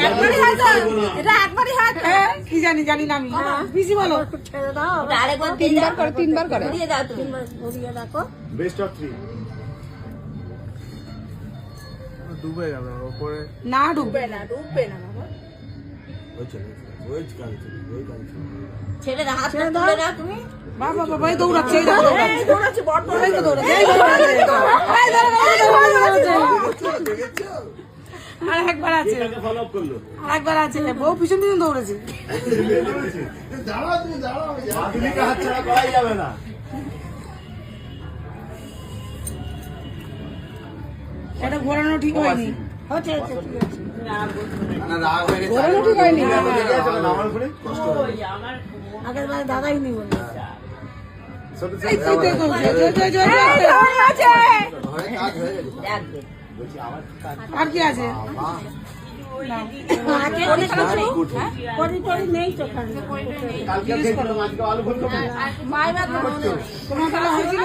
একবারই হাত, এটা একবারই হাত। কি জানি না আমি। বিজি বলো। ছেড়ে দাও। আরেকবার তিনবার করে ঘুরিয়ে দাও তুমি। ঘুরিয়ে রাখো। বেস্ট অফ 3 ডুবে গেল ওপরে। না ডুববে না। বাবা। ছেড়ে দাও, হাতটা তুলে নাও তুমি। বাবা বাবা এই দৌড়াচ্ছে, এই দেখো দৌড়াচ্ছে। এই দৌড়াচ্ছে, বড় এই তো দৌড়াচ্ছে, এই দৌড়াচ্ছে। আর একবার আছে, ফলো আপ করলো। আর একবার আছে। বউ পিছন দৌড়েছে। দাঁড়াও তুমি দাঁড়াও, মাধুরীকে হাত ছাড়া করাই যাবে না। এটা ঘোরানো ঠিক হয়নি। হচ্ছে ঠিক আছে। না রাগ হয়ে গেছে। ঘোরানো ঠিক হয়নি। আমার উপরে কষ্ট হবে। আগের বার দাদাই নি বললো। এই তো দেখো, আছে। ঘরে কাজ হয়ে গেছে। রাখবে। বলছি আমার আর কি আছে? পরি নেই তো ওখানে। কালকে দেখলাম আজকে আলু ফুলকপি। তোমার তাহলে হয়েছিল?